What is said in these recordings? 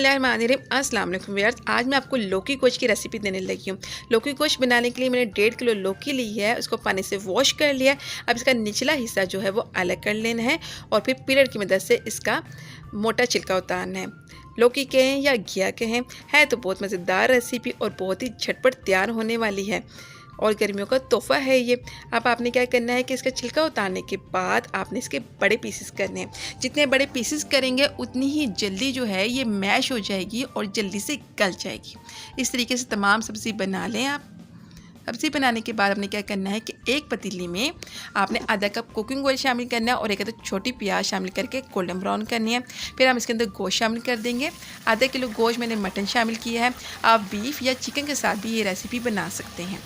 बिस्मिल्लाहिर्रहमानिर्रहीम। अस्सलाम वालेकुम व्यूअर्स। आज मैं आपको लौकी गोश्त की रेसिपी देने लगी हूँ। लौकी गोश्त बनाने के लिए मैंने 1.5 किलो लौकी ली है, उसको पानी से वॉश कर लिया। अब इसका निचला हिस्सा जो है वो अलग कर लेना है और फिर पिलर की मदद से इसका मोटा छिलका उतारना है। लौकी के हैं या घिया के हैं, है तो बहुत मज़ेदार रेसिपी और बहुत ही झटपट तैयार होने वाली है और गर्मियों का तोहफ़ा है ये। अब आपने क्या करना है कि इसका छिलका उतारने के बाद आपने इसके बड़े पीसेस करने हैं। जितने बड़े पीसेस करेंगे उतनी ही जल्दी जो है ये मैश हो जाएगी और जल्दी से गल जाएगी। इस तरीके से तमाम सब्ज़ी बना लें आप। सब्ज़ी बनाने के बाद आपने क्या करना है कि एक पतीली में आपने आधा कप कुकिंग ऑयल शामिल करना है और एक छोटी प्याज शामिल करके गोल्डन ब्राउन करनी है। फिर हम इसके अंदर गोश्त शामिल कर देंगे। आधा किलो गोश्त मैंने मटन शामिल किया है। आप बीफ या चिकन के साथ भी ये रेसिपी बना सकते हैं।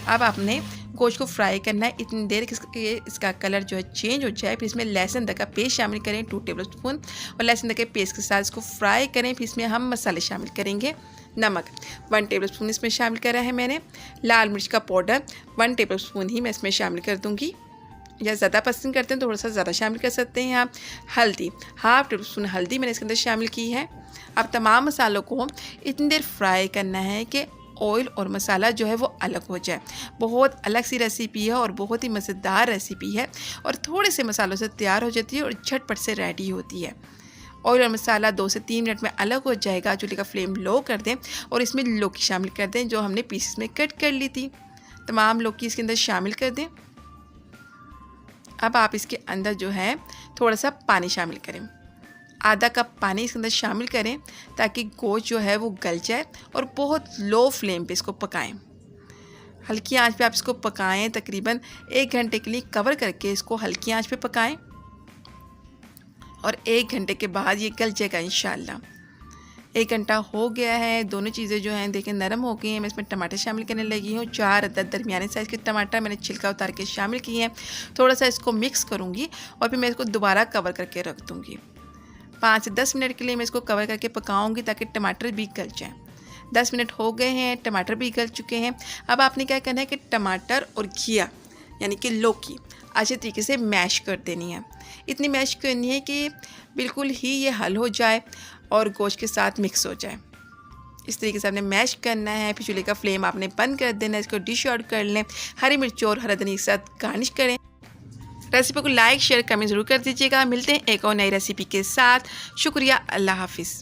अब आपने गोश्त को फ्राई करना है इतनी देर कि इसका कलर जो है चेंज हो जाए। फिर इसमें लहसुन अदरक का पेस्ट शामिल करें 2 टेबलस्पून और लहसुन अदरक के पेस्ट के साथ इसको फ्राई करें। फिर इसमें हम मसाले शामिल करेंगे। नमक 1 टेबलस्पून इसमें शामिल करा है मैंने। लाल मिर्च का पाउडर 1 टेबलस्पून ही मैं इसमें शामिल कर दूँगी, या ज़्यादा पसंद करते हैं तो थोड़ा सा ज़्यादा शामिल कर सकते हैं आप। हल्दी 1/2 टेबलस्पून हल्दी मैंने इसके अंदर शामिल की है। अब तमाम मसालों को इतनी देर फ्राई करना है कि ऑयल और मसाला जो है वो अलग हो जाए। बहुत अलग सी रेसिपी है और बहुत ही मज़ेदार रेसिपी है और थोड़े से मसालों से तैयार हो जाती है और झटपट से रेडी होती है। ऑयल और मसाला 2 से 3 मिनट में अलग हो जाएगा। चूल्हे का फ्लेम लो कर दें और इसमें लौकी शामिल कर दें जो हमने पीसेस में कट कर ली थी। तमाम लौकी इसके अंदर शामिल कर दें। अब आप इसके अंदर जो है थोड़ा सा पानी शामिल करें। आधा कप पानी इसके अंदर शामिल करें ताकि गोश्त जो है वो गल जाए और बहुत लो फ्लेम पे इसको पकाएं। हल्की आंच पे आप इसको पकाएं। तकरीबन 1 घंटे के लिए कवर करके इसको हल्की आंच पे पकाएं और 1 घंटे के बाद ये गल जाएगा इंशाल्लाह। 1 घंटा हो गया है। दोनों चीज़ें जो हैं देखें नरम हो गई हैं। मैं इसमें टमाटर शामिल करने लगी हूँ। 4 अदद दरमियाने साइज़ के टमाटर मैंने छिलका उतार के शामिल किए हैं। थोड़ा सा इसको मिक्स करूँगी और फिर मैं इसको दोबारा कवर करके रख दूँगी। 5 से 10 मिनट के लिए मैं इसको कवर करके पकाऊंगी ताकि टमाटर भी गल जाएं। 10 मिनट हो गए हैं, टमाटर भी गल चुके हैं। अब आपने क्या करना है कि टमाटर और घिया यानी कि लौकी अच्छे तरीके से मैश कर देनी है। इतनी मैश करनी है कि बिल्कुल ही ये हल हो जाए और गोश्त के साथ मिक्स हो जाए। इस तरीके से आपने मैश करना है। फिर चूल्हे का फ्लेम आपने बंद कर देना है। इसको डिश आउट कर लें। हरी मिर्च और हरा धनिया के साथ गार्निश करें। रेसिपी को लाइक शेयर कमेंट ज़रूर कर दीजिएगा। मिलते हैं एक और नई रेसिपी के साथ। शुक्रिया। अल्लाह हाफिज़।